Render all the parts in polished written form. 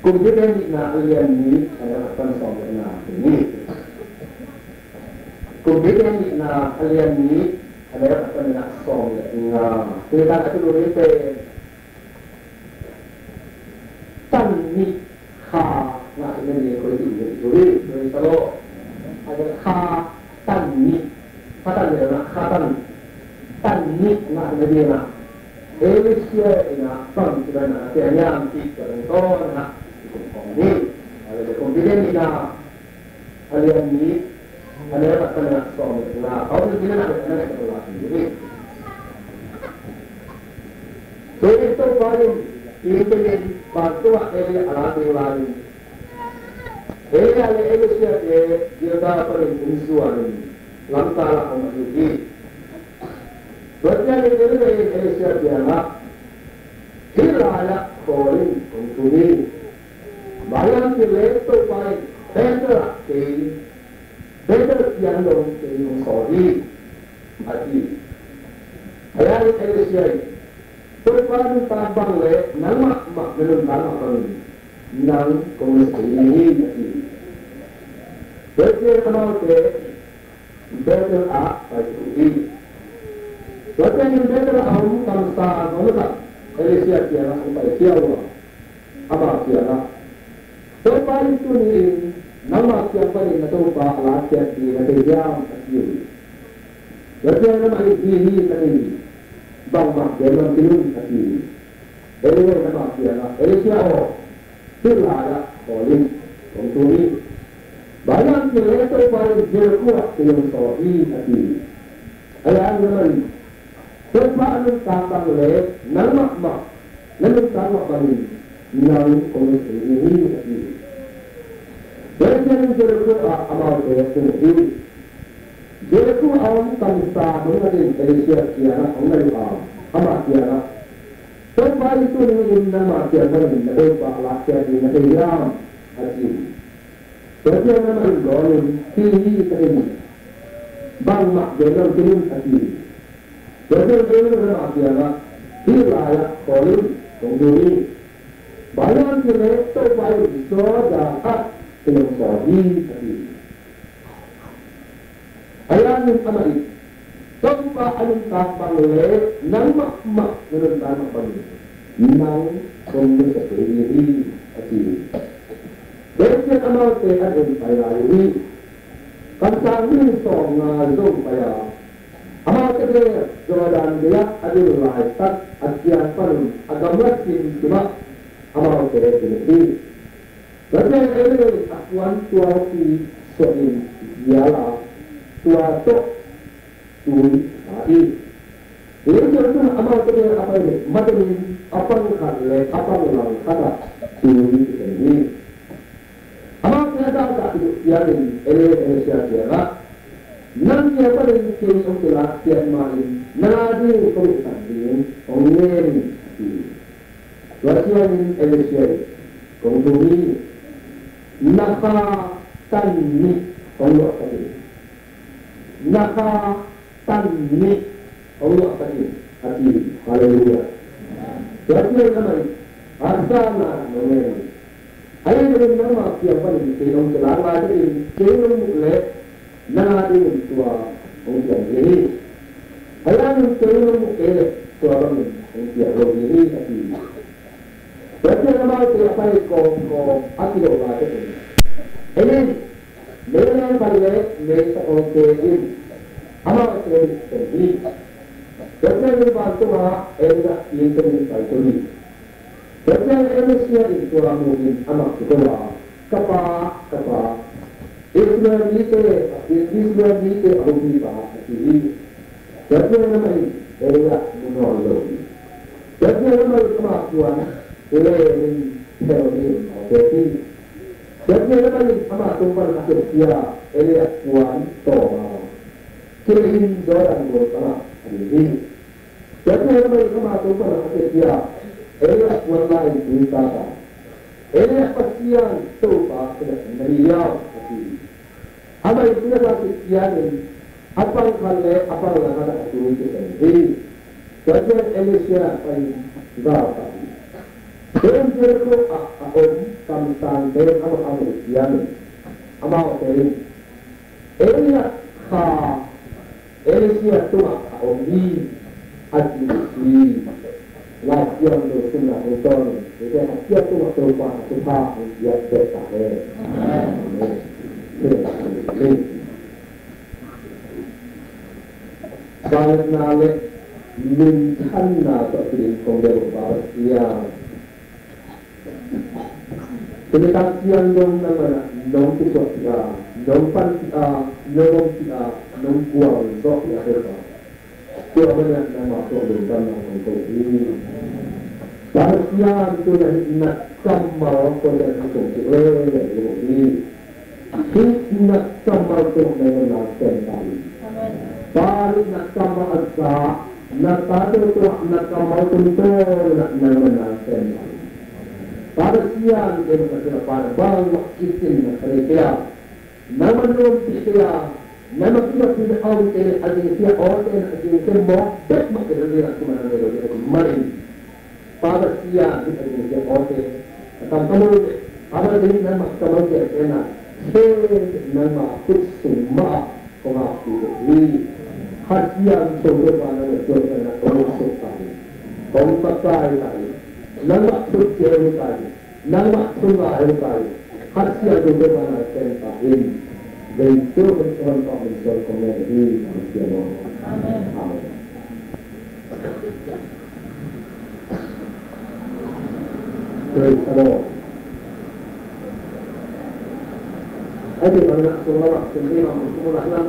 Kemudian na alien ni adalah konsol na ini. Kemudian na alien ni adalah konsol na kita itu dulu itu tan ni ha na ini kalau itu dulu kalau ada ha tan ni tan ni na ha tan ni na ini na Malaysia ina pang kita na tiada tiada orang na ini ada kemudian ina alien ni ada apa kena soal na kalau kita nak keluar ini so itu paling ini bantu ada alat lain ini ada Malaysia dia dapat insuran langkah orang ini Berarti ini Malaysia biarlah hilanglah korin untuk ini. Bayang kita itu paling better yang dong yang sorry hati. Ayat Malaysia terpaling tabang le nama belum nama kami nang komisi ini hati. Berarti kalau kita better apa itu Berarti yang berbeza awam bangsa manusia Malaysia tiada sampai tiada apa tiada. Sampai itu ni nama siapa ni atau apa alat di negara asing. Berarti nama ini tadi bangsa dalam film asing. Ini nama tiada. Malaysia tiada polis untuk ini. Banyak yang itu paling berkuat yang sorry asing. Ayat nama Sebab tambang le, nama tambang bagi nang komisi ini. Jadi jeriku amal ini, jeriku awam bangsa mengenai Malaysia kiana mengenai amal kiana. Sebab itu ni nama kiana mengenai bahagia di negara asing. Jadi nama golongan tinggi ini, bang mak dalam film asing. Jadi ini adalah asyara hilanglah korin konduri banyak jenis terbaik sahaja dengan sahih tadi. Ayat yang amai tanpa alun tapang le nama mak menurut nama bani nang konduri sendiri tadi. Jadi amal tehat yang payah ini kan kami songa zong payah. Amal kerja jawaban dia adalah rakyat asyik pun agama cuma amal kerja ini. Kerja ini akuan tuasi soal dialah tuatok tui tadi. Ini jadi amal kerja apa ini? Macam apa yang apa yang kata tui ini. Amal kerja tak yang ini siapa? Nanti apa yang kita untuk tiap malam nadi komitan ini ongen Wasian Malaysia konduri naka tanni Allah tadi naka tanni Allah tadi hati haleluya. Wasian kami asana ongen ayat dengan nama siapa yang kita untuk lari jangan mulai Nadi tua untuk ini. Ayam itu tua untuk ini tapi. Berarti nama siapa yang akhirat orang ini. Ini dengan balik mereka untuk ini. Amal ini. Berarti ini bantu enggak ini bantu ini. Berarti Malaysia itu orang mungkin amal sekolah kapa. Islam itu arupi bahasa ini. Jadi nama ini adalah menolak. Jadi nama kemampuan oleh teori jadi. Jadi nama ini sama tumpah manusia oleh kuan toa. Kirim orang berkata ini. Jadi nama ini sama tumpah manusia oleh kuan lain berkata. Oleh pasian toa tidak meriah. Apa itu adalah sekian apa kalau apa yang ada itu sendiri. Jadi Malaysia paling besar. Dengan jeruk aom kamsang dengan amal yang amal ini, enak ha, enak tu aom ni adisi, latihan tu sunnah betul, jadi latihan tu berupa sunnah yang bersahih. Kalau nak mintan nak beri konderobar yang Kedekat siang dong nama dong pusat ya, dong pan dong kuang sok ya apa. Itu apa nama sok dong nama untuk ini. Pada siang itu nak kamar pada untuk ini. Nak kamar untuk mengenalkan kali. Baru nak kamar asal, nak tahu tu nak kamar untuk nak mengenalkan kali. Pada siang dia berkata pada bangsa kita mereka, nama mereka, nama kita tidak tahu kita ada siapa orang yang kita mau tak mahu kita cuma mereka mari. Pada siang kita ada siapa orang, kamu pada ini nama kamu kita nama kusuma kamu ini hasian sumber mana mereka kamu sekali, kamu pakai lagi. Nama suci kali, nama sungai kali, hasil juga mana tempat ini, dan itu mencontoh komedi Kristiano. Amin. Praise the Lord. Ada banyak surah sendiri yang semulanya,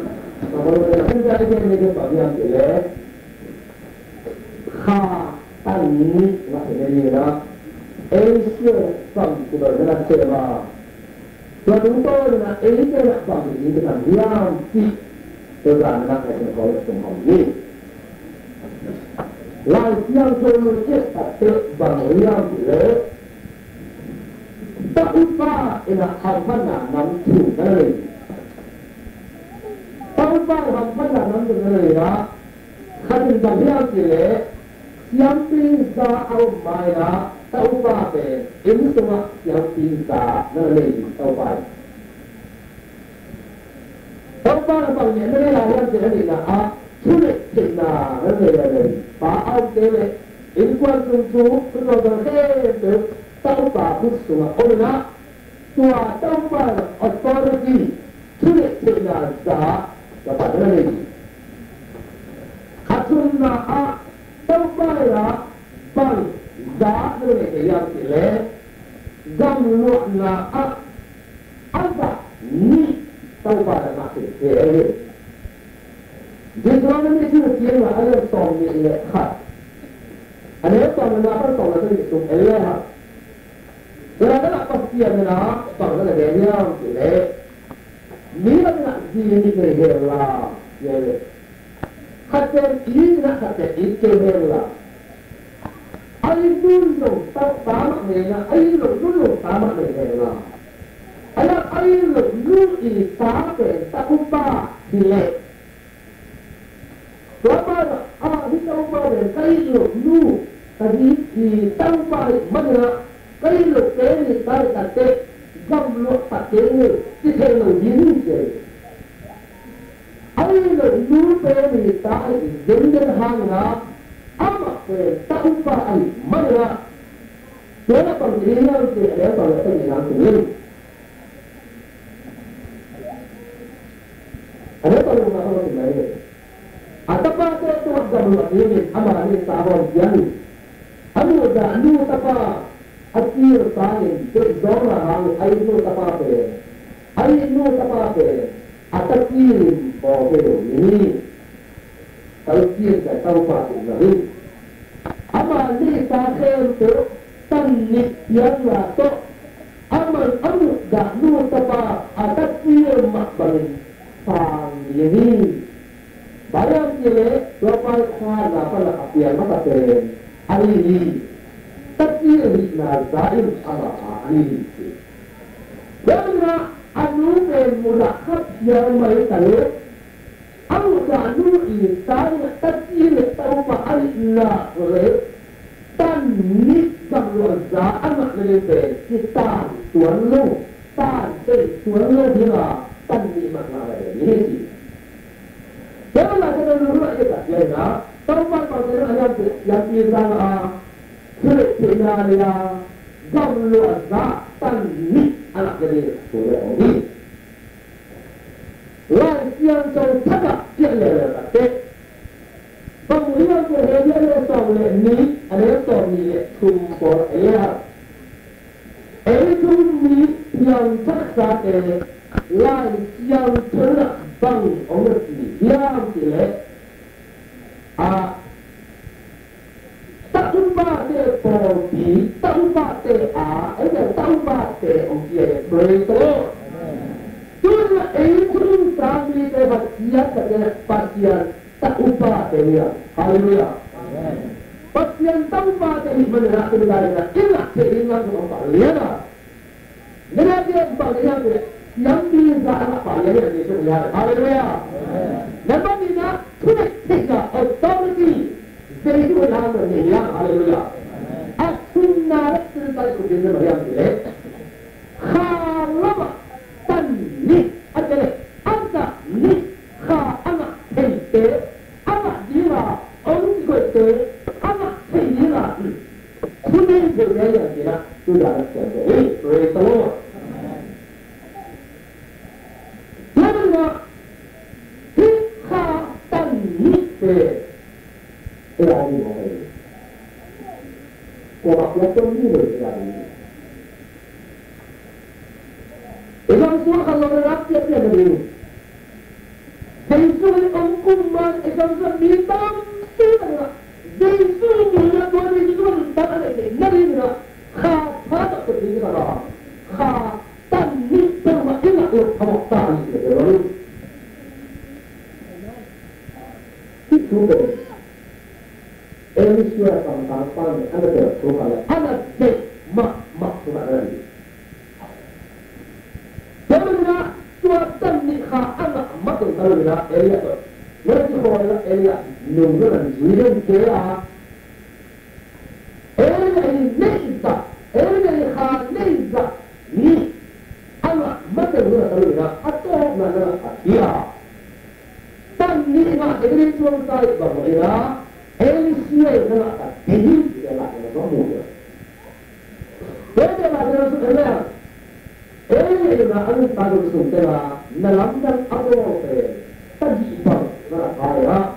kalau mereka tidak ingin bagian jelek, ini maksudnya adalah Asia sebenarnya sebab contoh dengan Asia bang ini dengan diam si sebenarnya kita kalau semua ini lain yang solusi satu bang yang le tak lupa ina hamana nampu dari tak lupa hamana nampu dari ya hadin bang yang le yang pinsa au maya tahu apa? Ini semua yang pinsa nanti tahu apa? Tahu apa yang nanti yang jadi nak sulit kita nanti. Baal dele ini kuat untuk berdoa tahu apa semua orang tua tahu apa authority sulit kita dapat nanti. Kasunna Tampaya bang dah boleh yang sile, gamlu na ada ni tampaya masih sile. Jadi orang ni cuma kira ada tong ni lehat. Ada tong apa tong itu itu lehat. Jadi ada pasti ada tong ada yang sile. Ni nak sini kerja ya. Kata ini nak kata itu bela. Air dulu tak tamak mereka, air dulu tamak mereka. Ayat air dulu ini sampai tak lupa silap. Berapa kita lupa dan air dulu tadi kita lupa mana air dulu ini tarik kata gamlu pakai kita ini je. Air dulu ini tarik jenjang hangap, amat tak lupa air mana. Dia penggiliran dia penggiliran sendiri. Ada penggiliran sendiri. Atapa itu gamlu ini amat ini sahabat jani. Anu tapa akhir tahun berzona air itu tapa apa? Air itu tapa apa? Atas kirim ini kalau kirim saya tahu pasti lagi. Amal ni saya tu tanik yang lato amal dah nu tapa atas kirim mak balik pang ini. Bayang kile berapa kali apa lah apian mata ten hari ini. Tapi ini nazaim apa ini? Bagaimana anu mulakat yang mereka anu anu ini saya tak tahu apa Allah boleh tanik luar za anak lebih kita tuan lu tan tuan lu dia tan ni makna ini sih. Janganlah kita dulu kita ya. Tempat pasal yang bisa kerja gam luar za tan ni anak jadi tuan ini. Lain yang jauh tak dia lelaki. Pengulian kerja yang soleh ni adalah soleh kumpul ayah. Itu ni yang terasa lain yang terbang oleh yang tidak tak lupa terpoti, tak lupa tak lupa terongsi berita. Tujuh itu kami dapat siap dengan pasien tak lupa dia. Haleluya. Pasien tak lupa dia menerima kebenaran. Inilah keinginan Allah. Lihatlah. Dengan dia bagian yang bisa anak pasien yang disebut. Haleluya. Nampak tidak sudah tiga authority. Jadi itu nama dia. Haleluya. As-sunnah terkait dengan yang dia. Halama tan ni adalah anta ni ha anak hente anak dia orang itu anak dia sudah berjaya dia sudah terjadi betul. Lalu ha tan ni berani boleh. Kau apa ni berani? Ilang semua kalau rakyat dia begini. Yesus angkuman ilang semitam sudah. Yesus punya Tuhan itu tak ada nabi nak. Apa tak terjadi kalau? Tak ni termakin aku kawasan itu. Itu Elisha tentang anak tersuka, anak dek mak sudah lagi. Janganlah suatu nikah anak makan kalau nak Elia tu. Mereka kalau Elia nunggu dan jiran dia. Elia ini neza, Elia ini neza ni anak makan kalau nak atau mana dia. Tan ni nak jadi suatu bahawa dia Elia nak ini dia nak berumur. Dia nak berumur. Ini adalah tahu sunnah nalamdan abroad tajibah nakaya.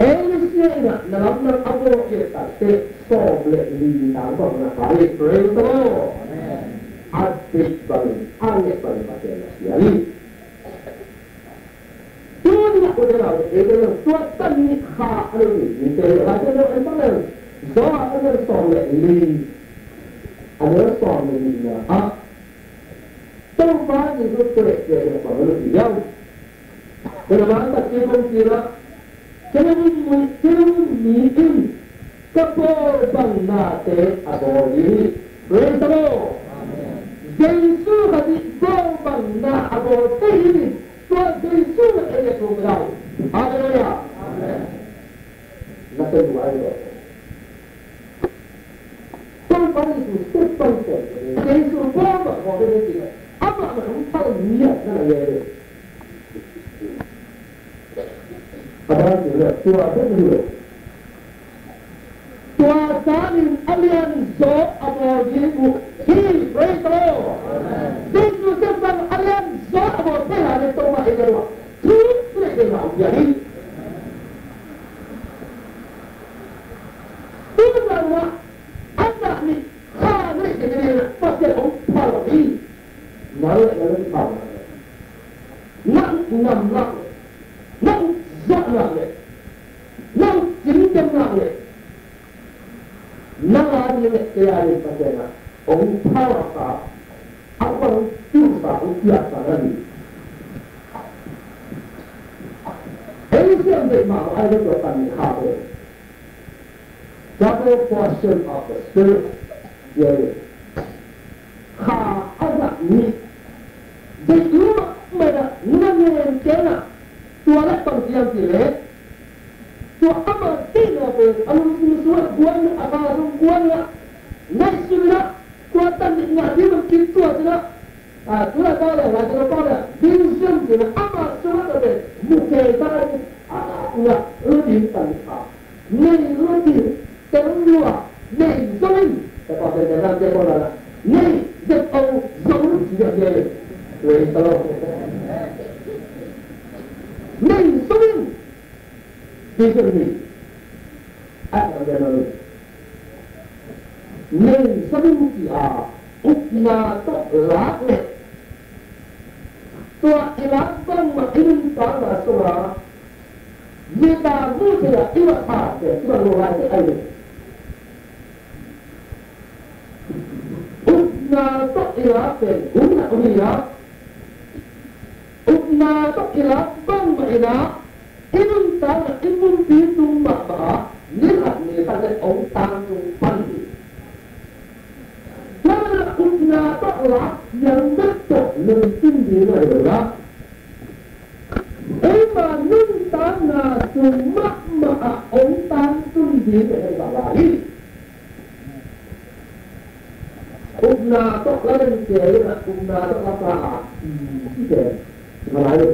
Ini nalamdan abroad kita soble di dalam nakaya berita. Adik balik, ayat balik pasien sekali. Tuhan nak berdoa, itu suatu nikah ini. Jadi ada orang yang doa ada soble ini. Ada suami dia. Tuhan itu terkait dengan dia. Kenapa tak kira? Kenapa mungkin kepoban nate aboli berita. Yesus hati kepoban na aboli ini. Tuhan Yesus ada program. Haleluya. Nanti dua itu. Tuhan itu terpaksa. Yesus berapa orang ini? Apa yang tahu niat saya? Padahal Tuhan itu. Tuhan saling alian so apa jibu. He berita. Yesus sedang alian so apa Tuhan itu mah itu. Tuhan tidak jadi. Tuhan anak ni, ni jadi pasal orang Parsi, nalar tahu. Nak jangan nak cinta nak. Nalar ni tiada pasal orang Parsi, apa susah biasa lagi. Ini siapa mahu ada tuan ni kau. Double portion of the spirit. Yeah. Anak ni. Jadi mereka nak kena tualet panggilan sini. so ama tina pe alum suat buan apa buan la nai sula kuatan nak dia begitu aja tu lah tahu lah kalau tahu lah vision dia ama suat pe mungkin tak nak lebih tanpa nei lebih terluar nei zoin tapi ada dalam dia bola nei jauh jauh tidak dia wei kalau nei zoin vision ni ada dalam nei zoin dia ukna to lak tua ilah bang makin tanpa surah kita bukan iwak ada cuma orang air ukna to ilah pen ukna unia ukna to ilah bang maina inun tang inun pitung bapa niat ni pada orang tanggung pandi mana ukna to ilah yang betul lebih dia adalah Ema nuntan na sumak maa ontan tundi dari balai. Umna tok lain kaya na umna tok apa? Tidak balai.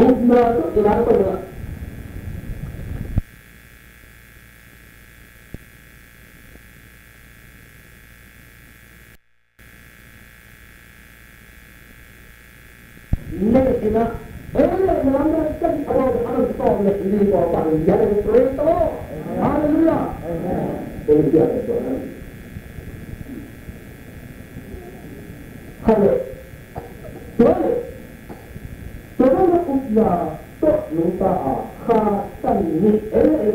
Umna tok ilang apa ya? Ini kita, melambangkan orang soleh ini bapak yang Kristo. Haleluya. Demikian Tuhan. Halo. Tuhan ukna tok lupa khatan ni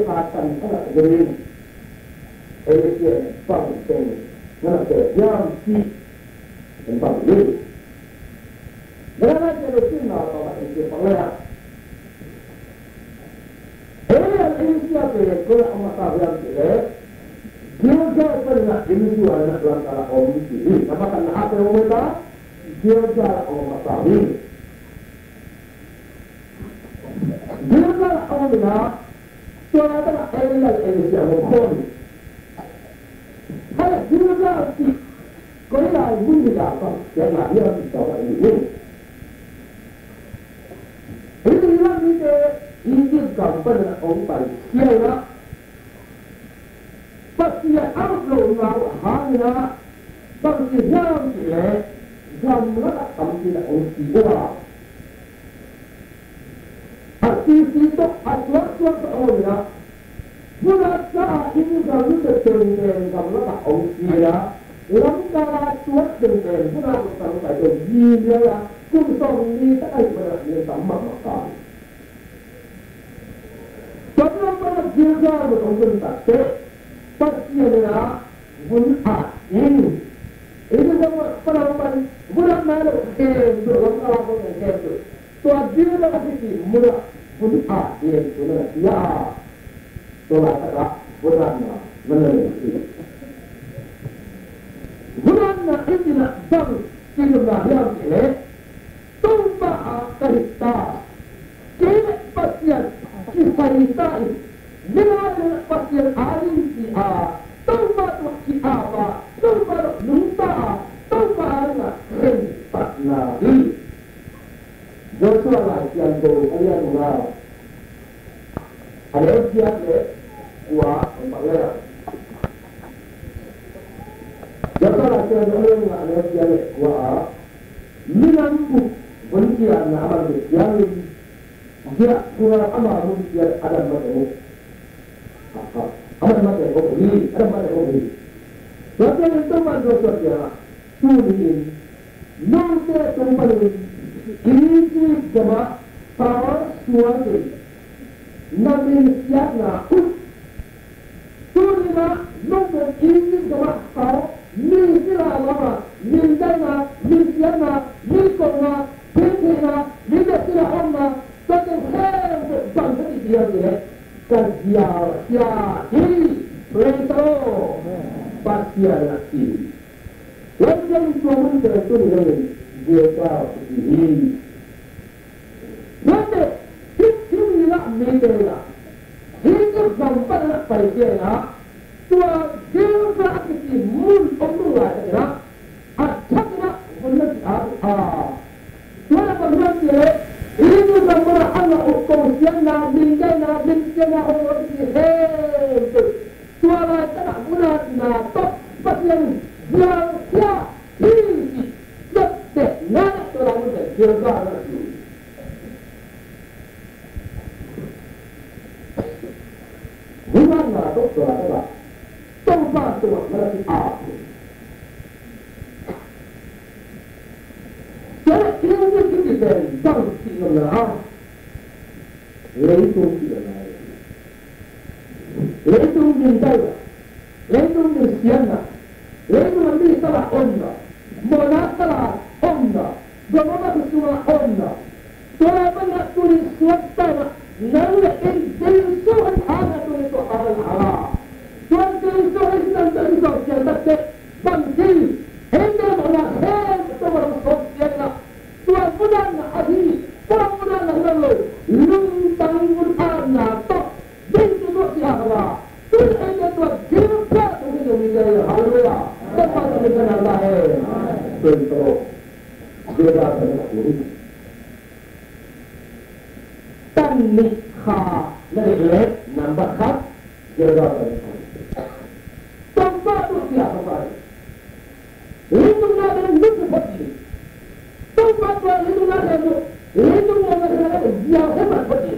khatan anak gering. Dia penting. Nak yang si tempat ini. Berapa jauh sih orang itu pengerak? Ini siapa yang kalau amat tahu dia juga pernah ini anak antara orang ini. Apa kan apa yang mereka? Dia juga amat tahu. Dia juga orang soalnya enak ini siapa pun. Ada juga si kalau ada pun tidak apa yang dia bisa ini. Ini bilang ini gambar orang paling siapa? Pasti harus lawan hanya pasti yang dia gambar kami tidak usia. Hati itu asal orang bulan ini kami tertentu gambar usia. Langkah cuat dengan bulan sampai ke dia Kusong ni tak ada yang sama makan. Sebelum pada juga berhubung tak pasti ada bulan ini. Ini semua perawatan bulan mana itu langkah yang itu. Tuan dia dah sini mula bulan itu ya. Tuan tak bulan mana ini. Bulan ini nak bang sejumlah yang ini. Tumba kahita kene pasien kisahita dengan pasien alim si a tumba tu si apa tumba lupa tumba na patna i Joshua lah yang do ayat Allah ada dia le kuat empatnya Joshua lah yang do ayat Allah ada dia le kuat minampu Bunyian amal yang dia kurang amal dia ada macam ada macam ini ada macam ini. Tapi yang teman dosa dia sulit nanti kembali ini jemaah power suami nabi siapa sulit nanti ini jemaah power minta lama minta siapa minta Bina, bila sila amma, satu hal bangsa dia kajian, ini Kristo pasti lagi. Wajib suami tertulis dia tahu ini. Nanti hidup nak menjadi hidup sampai nak pergi tua juga kita mul pemula kita acak nak benar tua benar dia itu sampai anak hukum siang nak menjadi orang itu tua macam nak benar nak top pasien yang ini tak nak orang muda juga nak bukan nak doktor apa tempat tuan berarti apa jadi ini kita dari bangsa negara leitung tidak lain leitung menjaya leitung bersiana leitung nanti salah onda mana salah onda bagaimana semua onda tuan banyak tulis swasta lalu dari Tuhan ada tulis Allah tuan tulis Tuhan dan tulis yang bangsa hendak mana tuan sosial tuan muda ahli tuan muda lalu luntang muda tok bentuk siapa tuan hendak tuan kita untuk menjadi haleluya tempat dengan Allah bentuk beda dengan guru tanikha dari nampak khas beda dengan tempat itu siapa pak itu nak dengan seperti tempat itu nak dengan dia hebat seperti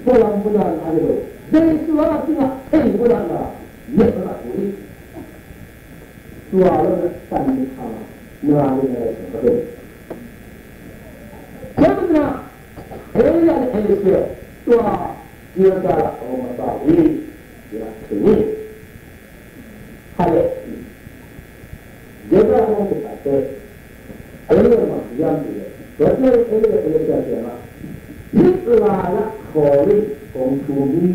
pulang bulan ada dari suara tengah bulan lah dia nak beri suara tanikha melalui seperti sebenarnya Hanya Indonesia tua dia dah orang tahu dia ini hal dia dah orang berkata ini macam dia betul ini Indonesia siapa itulah kori konsumi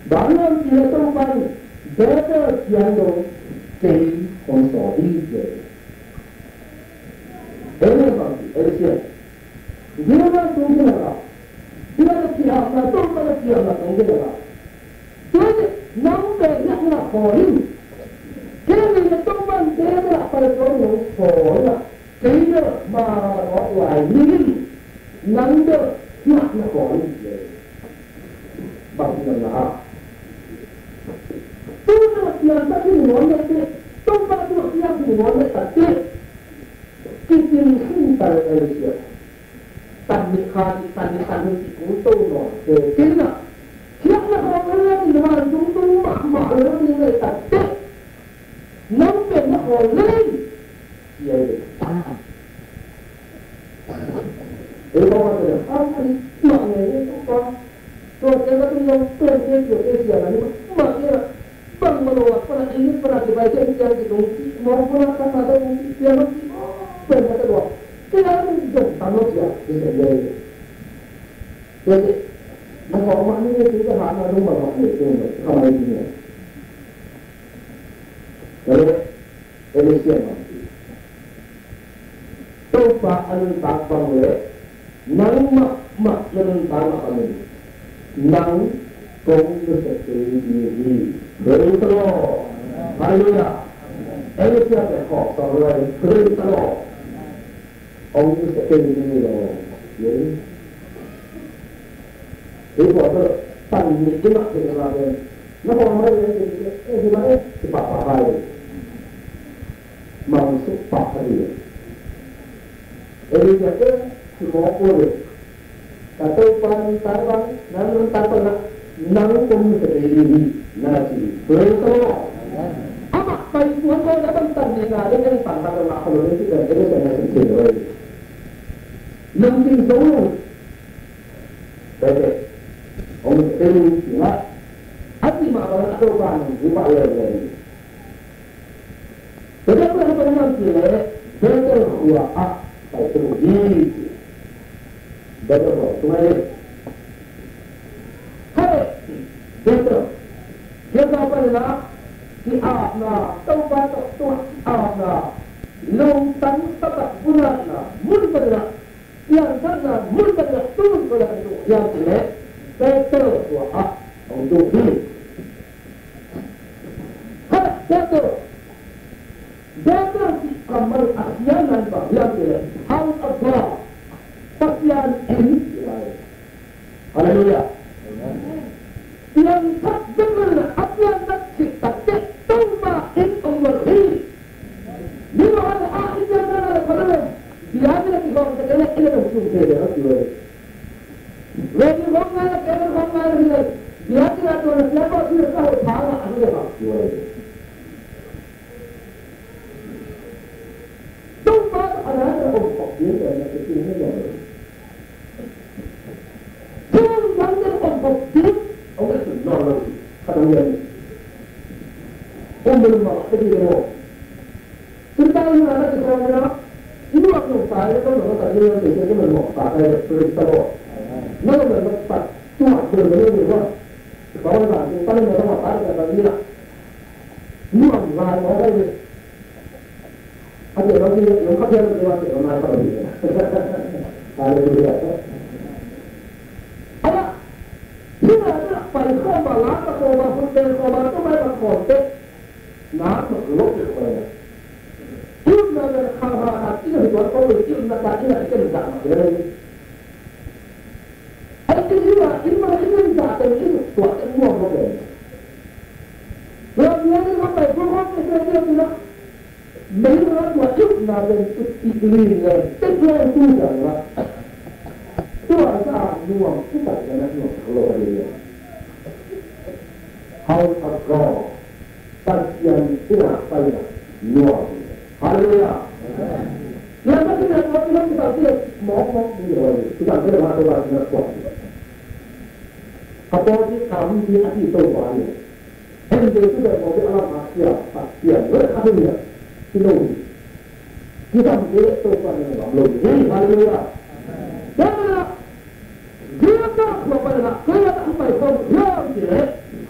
dalam dia tempat betul yang kei konsumsi ini macam Indonesia dia nak tunggu apa? Dia nak siapa? Tuan nak siapa? Tunggu apa? Tuan nampak nak kori. Kini tuan dia nak pada tuan kori. Kini marah orang lain. Nampak nak kori. Bagi Allah. Tuan nak siapa? Tuan nak siapa? Tuan nak siapa? Tuan nak siapa? Kita cinta Malaysia. Tanikha si kuto no kena siapa orang yang dengan jumlah mak orang yang tak nampak nak orang ya itu orang yang apa ni maknya itu apa so kita tu yang pergi ke siapa ni maknya bang menolak pernah ini pernah dibaca yang itu mau pernah kata ada yang pernah kedua kita itu tahu siapa dia jadi orang ni kita hanya rumah itu kalau ini jadi Indonesia mati coba anu tak boleh nang mak yang tanah kami nang kong seperti beritahu haleluya Indonesia berkah terlalu beritahu ông sẽ kêu như là những cái gọi là tầm những cái mặt thì là nó còn mấy cái mà thì bảo bài mà sự bảo cái gì bây giờ cái thì có cô được cả tôi quan tái văn năng tái văn năng công sẽ đi là chỉ với tôi apa baik buat saya dapat tanda dengan tanda nama kalau itu dan itu saya sendiri. Nanti semua, baik, orang itu ingat, hati makan atau ban buka lagi. Setiap orang pernah kira, betul kuah baik terus betul semua. Hai, betul. Kita apa nak? Di aapna, taubat tu aapna, long tan tapat bunatna, mun pada yang sana mendadak turun pada itu yang jelek, betul doa untuk ini. Betul. Betul si kamar asianan yang jelek, harus apa? Pasian ini. Haleluya. Yang tak dengar apa yang tak cipta, tumpahin Allah ini. Di mana akhirnya ada pada dia ada di bawah segala ini yang musuh saya dia. Lagi orang dia dia tidak tahu siapa dia tahu salah ada apa. Tumpah ada orang dia yang ini dia. Tumpah ada orang dia orang itu normal kata dia. Belum mahu dia. Tentang mana kita ini waktu saya kalau tadi yang saya memang pakai perintah. Mana dapat cuma berbeda juga. Kalau tak, paling orang apa kata dia. Ini orang orang ini. Ada lagi yang kata dia lewat orang apa dia. Ada juga. Ada. Ini ada paling koma atau masuk ke koma itu mereka kontek. Nah, belum itu. Cuma ada hal-hal hati yang dibuat oleh cuma tadi tidak kita tidak. Hati juga, ini malah ini tidak ada ini buat semua orang. Kalau dia ni sampai berapa saya tidak, mereka buat cuma dan iklim dan teknologi itu adalah tu ada nuang kita jangan nuang kalau dia. Hal agak pasien tidak payah nuang. Haleluya. Yang kita lakukan kita tidak mau kita tidak mahu lakukan sesuatu. Apalagi kami di hati tuan, hendak sudah mau alam manusia, pasien berhasilnya, tidak. Kita tidak tuan yang belum. Haleluya. Jangan dia tak berapa kaya sampai kau dia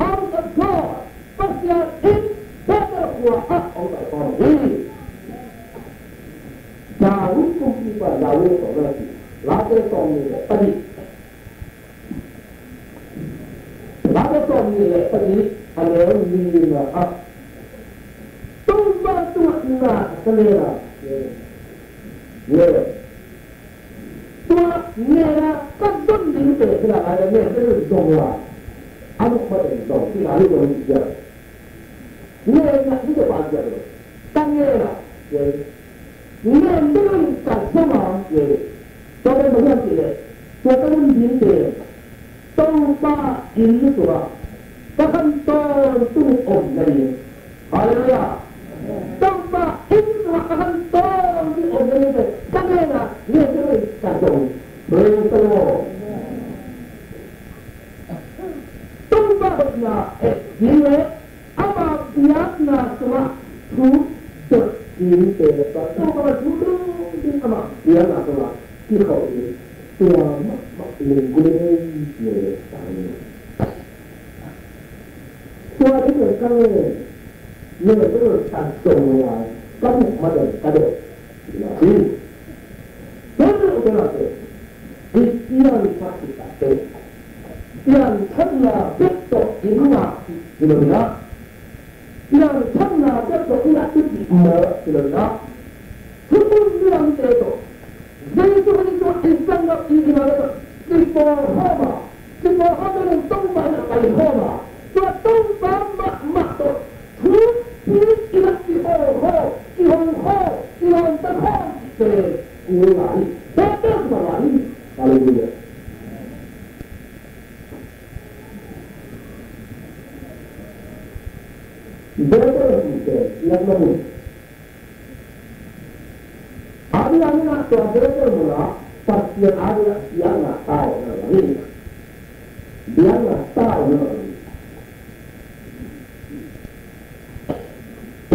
harus kau pasien ini betul kuat Allah kau ini. Jauh kumpulan jauh orang lagi, lagi orang tadi, lagi orang tadi ada orang ni nak, tumpah nak selera, tuah ni nak kadang ni tidak ada ni ada dongwa, anak macam dong, tidak ada dong dia, ni nak kita baca, tanya Ini dengan sama, kalau bagian tidak, kalau bintik, tanpa ini tuah, bahkan tentu dari, haleluya, tanpa ini tuah bahkan tentu dari, karena dia terus kacau, bertemu, tanpa dia, dia apa biarnya semua tu ini terlepas. Kalau dulu di mana dia nak keluar, kita ini tuan ini gulung ni tanya. Tuan itu kalau ni itu semua kamu macam ada. Jadi, kalau kita yang pasti ada, yang tengah betul ini mana? Yang tengah betul ini tidak hukum yang itu itu Islam ini adalah dipohama yang tumpah kali homa tumpah mak tu tidak dipoho ilang terhom ulai betul sekali haleluya. Betul yang lalu. Ada yang nak betul mula, pasti ada yang nak tahu lagi. Dia nak tahu lagi.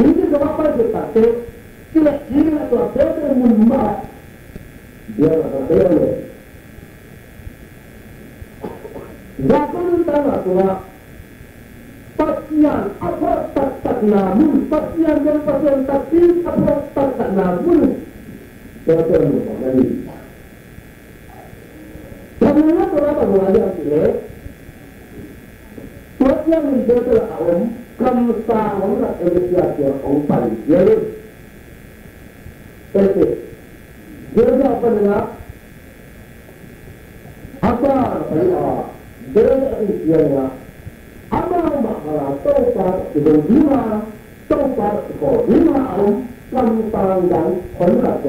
Ini sebab kita kira tu betul mula. Dia nak tahu. Jangan tanya tu pasien apa tak namun pasien dan pasien tapi apa tak namun betul lagi mengajar kita, tuan yang menjadi awam, kamsa orang Indonesia orang paling jadi, jadi, jadi apa dengar? Apa saya? Jadi isinya, apa makna tempat berdua, tempat koordinat awam, kamsa dan koordinat.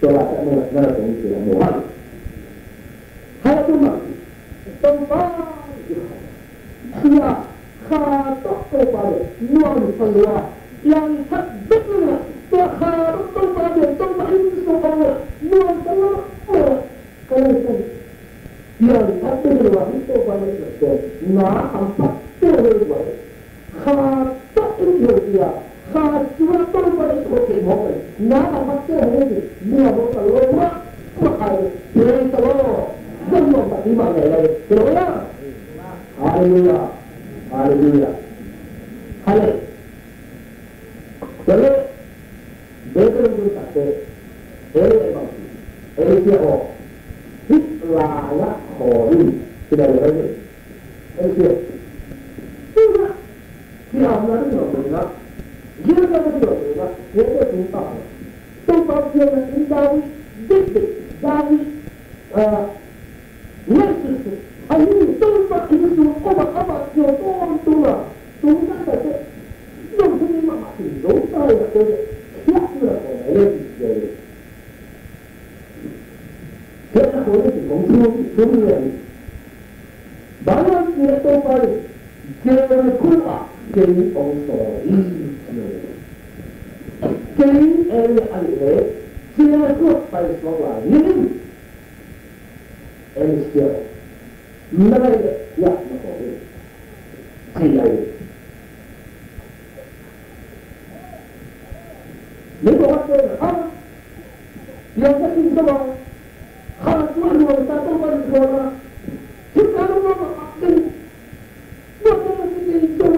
Solat mengenai ini semua. Hal itu masih tempat dia kata kepada nuan semua yang betul terhadap tempat itu semua nuan semua kalau yang betul itu pada itu nah empat terus kata itu dia Khaswa pada seperti mobil. Nama maksudnya ini dia mobil lama, mahal, beri telur, semua tak dimana lagi. Kenapa? Haleluya, haleluya, haleluya. Jadi betul betul saja. Ini siapa? Hitlaya Khori tidak lagi. Ini siapa? Tidak. Dia mana dia? Dia kata dia, dia cinta. Tempat dia yang Dawi, Dawi, Yesus. Ini tempat itu semua apa dia tua. Tunggu saja. Yang ini mati. Dosa ya saja. Siapa orang yang jadi? Siapa orang yang kongsi? Banyak dia tempat jangan kuat jadi orang. Jadi ini dia kuat pada semua ini. Ini siapa? Mereka ya macam dia. Mereka apa? Yang kecil semua. Kalau tuan orang satu pada semua, kita orang akan buat seperti itu.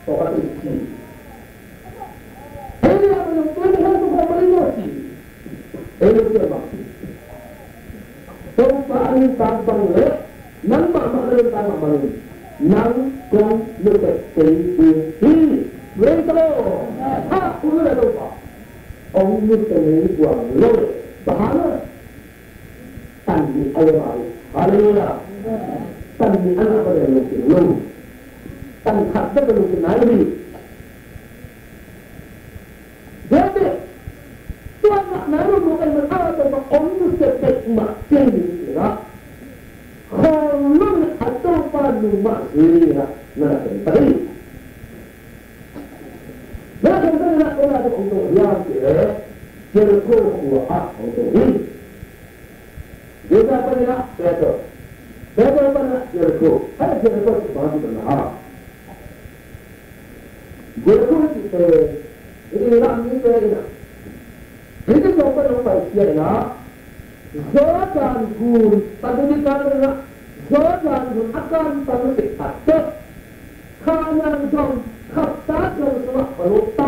Orang itu. Ini apa yang tuan harus berbuat? Ini siapa? Tempat ini tanpa leh, nampak mana tanpa mana, nang kong lepas ini, mereka aku tidak tahu. Orang itu ini buang leh, bahana. Tadi awal, haleluya. Tadi anak pada mungkin lalu, tadi kata mungkin nabi. Jadi, tuan nak naruh bukan berarti bahawa orang itu sebab macam ini, tak? Kalau atau pada macam nak tadi. Nak orang untuk yang dia kuat untuk ini. Dia apa dia? Betul. Betul apa nak Jericho? Ada Jericho sebagai benar. Jericho itu ini orang ini saya. Itu siapa orang Palestina? Jordan Gun, tadi dikatakan Jordan Gun akan terus ada. Kanan jom kata jom semua peluta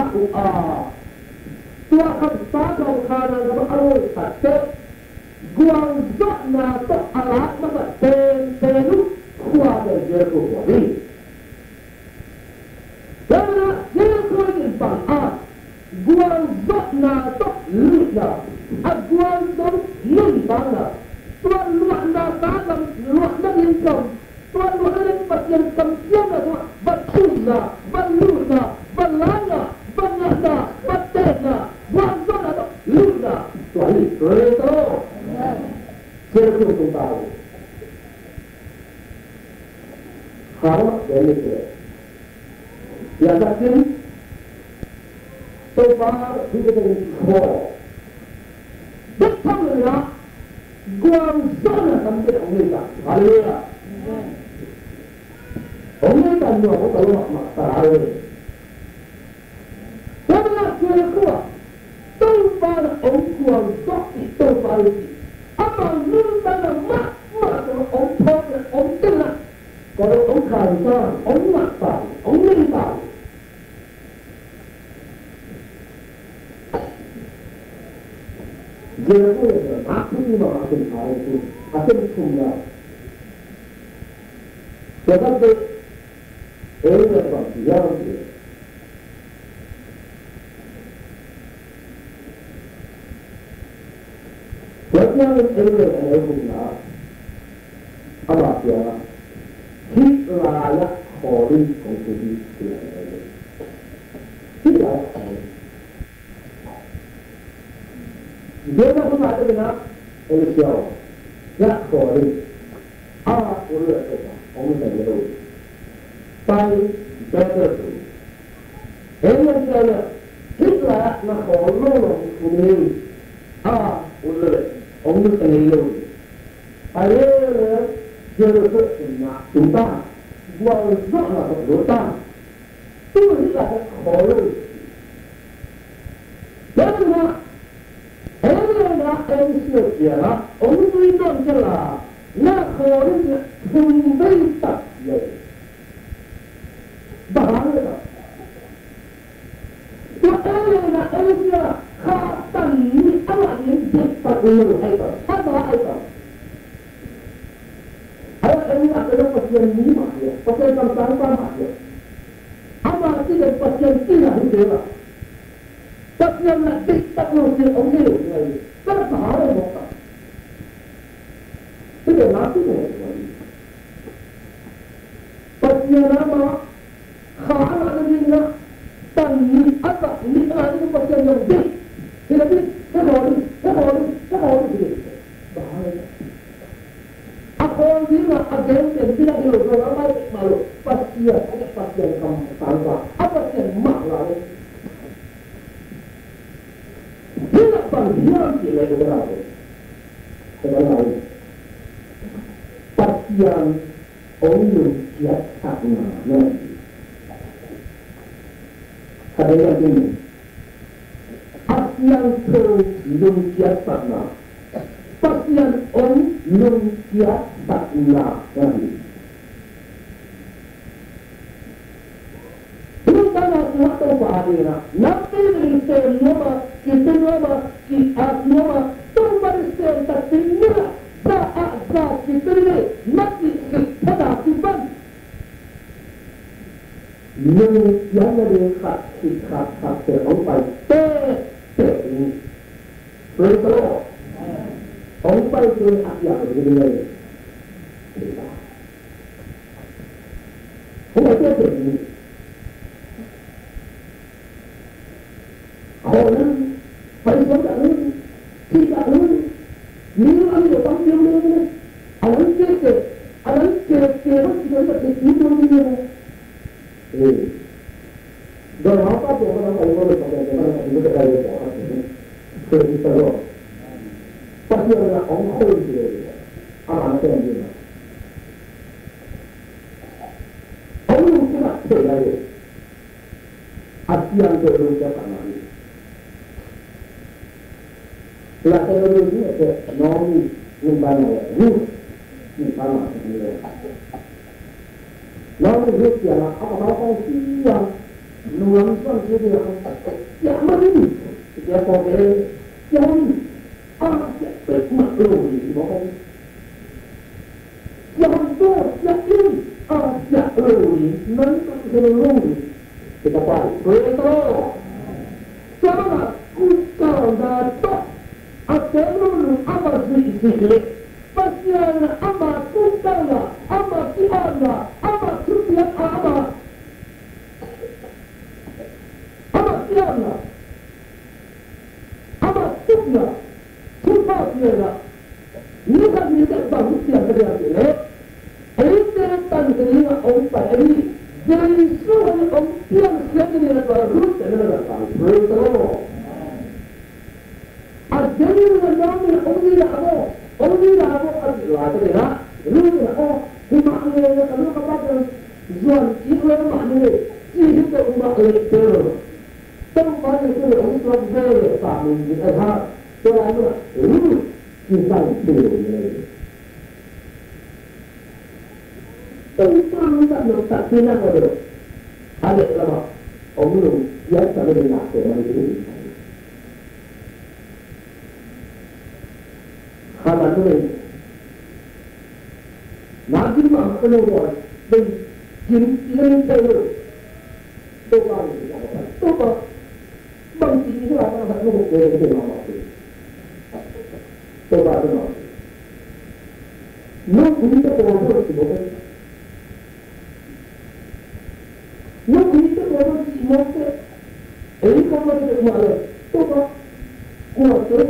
Tua kata jom kanan jom alur ada. Guang zat na to alat maka tenu kuat Jericho ini. Karena Jericho ini bangsa, guang zat na to luda, guang zat luda. Tuan luak na tanam, luak na lingkam, tuan luak na pasien kamsian na batuna, baluda, balana, banada, batena, guang zat na to luda. Tuan itu. Jericho itu tahu. Harap dari itu. Yang tadi, tobar juga dengan semua. Betul ya, guang sana sampai Amerika. Haleluya. Amerika ni aku kalau nak tahu. Karena Jericho, tobar orang guang itu baik. Apa lupa nama orang tua orang tua kalau orang kaya orang mata orang minta Jericho aku ni macam apa itu aku punya Tetapi ini apa yang dia yang ini adalah guna apa dia hitlaya horin konsumsi hitlaya dia nak guna dengan elisiau ya horin boleh apa orang tak tahu tapi betul elisiau hitlaya nak horin konsumsi boleh ông được cái nhiều, ai đấy giờ được chúng ta vào rất là đối ta, tôi nghĩ là khó luôn. Đó là em là em sửa kia là ông tôi nói cho là khó luôn, không biết tập gì, bảo rồi. Tôi là em sửa khá tận awak ni cepat dulu itu, apa itu? Awak ini adalah pasien lima ya, pasien sama ya. Awak tidak pasien tidak hidup. Pasien nak tak mesti okey lagi. Kenapa harus buka? Tidak mati ni. Pasien apa? Kalau ada dia tani apa ni ada pasien yang dik. Jadi Sekolah bahaya. Aku bilang agen yang tidak dilakukan baik malu pasien kamu tanpa apa yang maklum. Tidak bagian tidak berapa. Sebenarnya pasien orang yang sakna nanti. Ada yang ini. Pasien belum biasa nak, pasien orang belum biasa nak lagi. Belum tahu waktu apa ada. Nanti dari semua kita tumpah serta tinggal dah kita ni mati pada tiban. Yang ada hak orang Betul. Orang itu yang begitu ni. Orang itu ni. Orang pasien tak ni, tidak ni. Ni orang yang pasien ni. Alam kita kita hidup ni. Dan apa tu orang boleh pakai itu kaya orang. Terus pasti ada orang kau dia, anak dia. Orang kita terlalu, asian terlalu jangan lagi. Kalau terlalu ni ada normi nimbana, nimbana ni. Normi ni siapa? Apa siapa? Nuansa dia yang mana ni? Dia boleh yang bermaklumat bukan yang tu yang ini nanti seluruh kita buat betul sama kau dapat asal apa sih pasien apa kau apa siapa apa setiap apa siapa Tuh, tumpah dia. Ini kan dia bagus yang terjadi. Ini tentang dia orang ini. Jadi semua orang yang sedang baru adalah betul. Jadi orang ini apa adalah dia. Lu maknanya kalau kata Zuan itu maknanya itu maknanya tempat itu orang berbeza kami lihat soalnya kita itu orang tak senang ada lama orang yang tak dengar orang itu hal itu nanti mah kalau mình kiếm lên theo rồi tôi vào thì là tôi vào bằng chính là nó phải một cái để mà tôi vào tôi nói nó cũng có một cái gì một cái nó cũng có một cái ấy không có được mà tôi có của tôi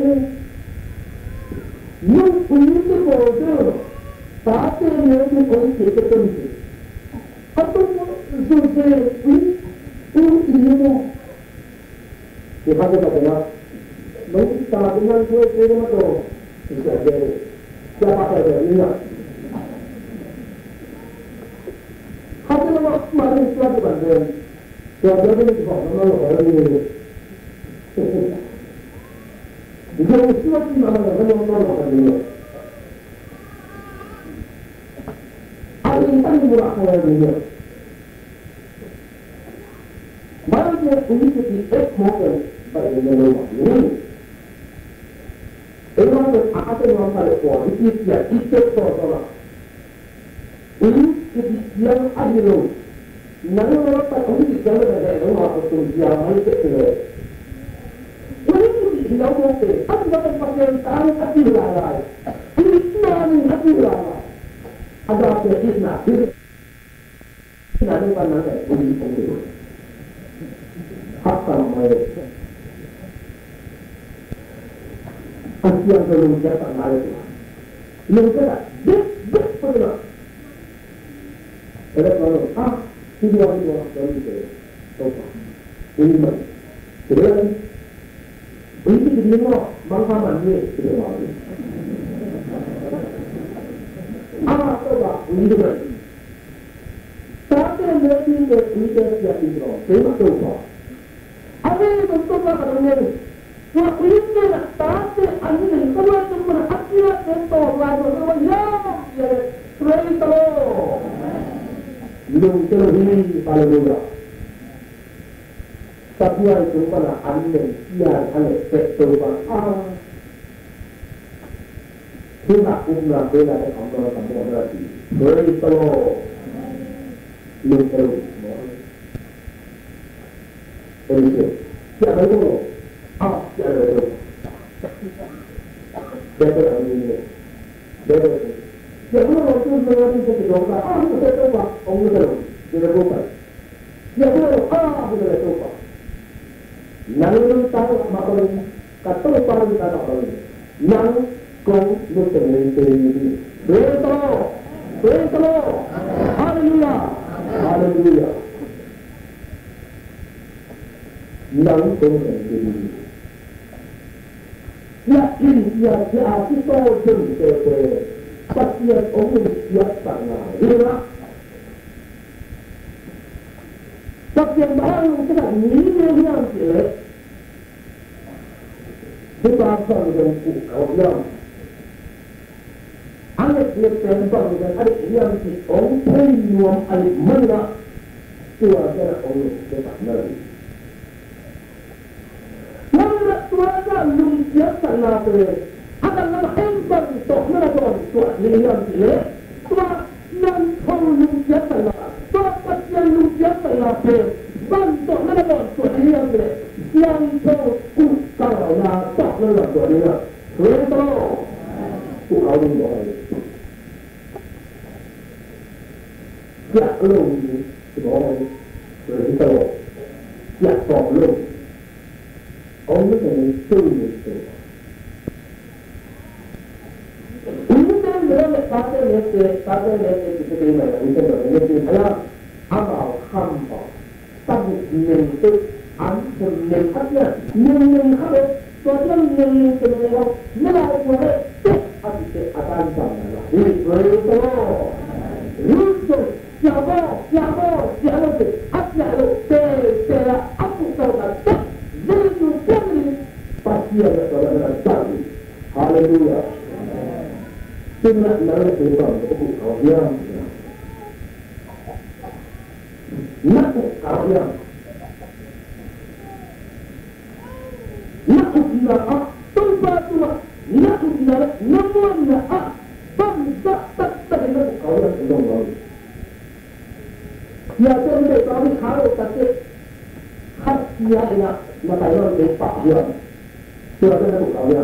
nó cũng có một cái tapi yang itu tertentu. Apa sesuatu ini kita katakan, kita dengan sesuatu itu siapa saja ini. Hati nama manusia itu kan, siapa yang orang orang ini. Jika usia di mana orang ini. Paling murah saya dunia. Banyak politik di ekspor pada negara ini. Orang berasal dari mana politik yang ekspor orang. Ini yang adil. Namun orang tak politik yang ada orang itu yang ekspor. Ini tidak mungkin. Apa yang pasal tahu adil lah. Ini mana adil lah. Ada apa yang nak? Ini ada mana yang boleh? Apa mereka? Asyik belum jatuh mereka. Mereka betul. Ada kalau ini orang dari itu, ini mana? Kemudian ini dia bangsa mana dia? Apa coba ini? Tapi yang ini tidak itu, saya coba. Apa yang coba katanya? Wah ini tapi ini kalau cuma akhirnya itu lalu ya itu. Belum terhini pada juga. Tapi yang itu pada aneh, yang aneh coba. Kita umrah bela dengan kamu berarti itu belum terus. Jadi siapa itu? Siapa itu? Betul ini. Betul. Siapa orang itu mengerti sesuatu? Kita coba. Orang itu kita bukan. Siapa orang? Kita coba. Namun tahu makhluk kata orang kita tahu. Namun kau lupa ini. Betul. Haleluya. Yang kau ini. Ya ini ya kita jadi pasien orang biasa lah. Pasien baru kita ni yang jelek. Kita dengan kau yang anak dia tembak dengan adik yang si orang penyuam adik mana suara orang dekat lagi. Mana suara lumpia sana tu, akan nama embang tok mana suara yang dia, suara yang kau lumpia sana, suara pasien lumpia sana tu, bantok mana suara yang dia, yang kau kau lah tok mana suara dia, betul. Kau ini orang Dạ luôn thì bỏ đây rồi chúng ta gọi dạ bỏ luôn ông nó thành tư một sự chúng ta nhớ là ta sẽ nhớ cái này là chúng ta gọi là nhớ là bảo khăm bảo tâm niệm tự án phần niệm khác nhau nhưng khác đấy cho nên nhưng từ này không nó là một cái tích ăn sẽ ăn phần là đi với tôi lúc rồi Siapa tu? Aku tahu tak. Jadi tu pasti ada saudara tadi. Haleluya. Tidak lalu Tuhan kau yang nak kau yang nak kita tempat tua nak kita namun nak bangsa tak dengan kau yang dia tu dia tahu kalau tapi khas dia ina mata dia lepak dia dia ada nak kau dia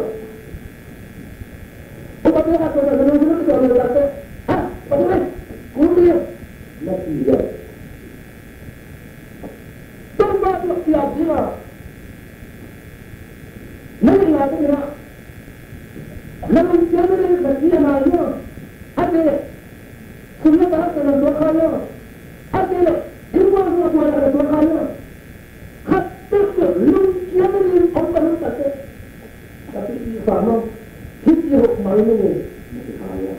apa dia kata dia dulu tu dia kata apa dia kuliah lagi dia tempat tu siap dia nanti lagi dia lalu dia ni berdia malu ada sunnah dalam dua kali ada ilmu dalam dua kali hatta lumkia ni orang kata tapi sama hidup malu ni kaya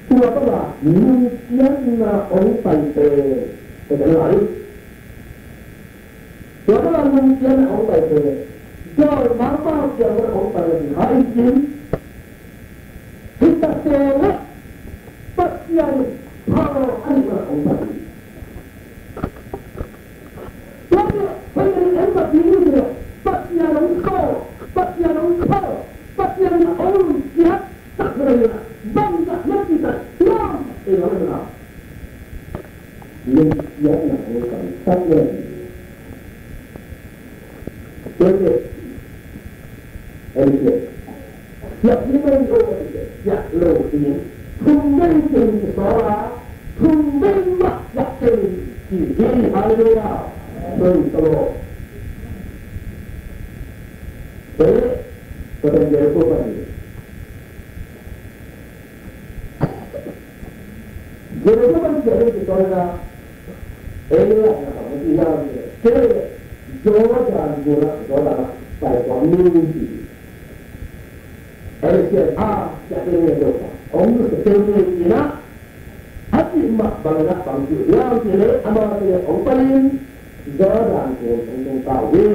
tu apa lah lumkia na orang paite terlalu tu apa lah lumkia na orang paite jauh bapa dia orang paite hari ini kita tengok pasien kalau ada orang paite tapi orang paite ini pasien orang kau pasien orang kau pasien orang sihat tak berani bangsa nanti tak yang mana yang nak orang paite jadi Elisa, siap lima orang, siap lo ini, tumbang tinggi suara, tumbang mak tinggi, haleluya, betul. Jadi, kita jadi apa ni? Jadi apa jadi kita orang, Elisa, macam ni, jadi, jangan guna, pada kami. Elisa, jadi ni doa. Orang sesuatu ini, hati mak bangga bangsa. Yang ini amal dia orang paling jangan untuk tahu.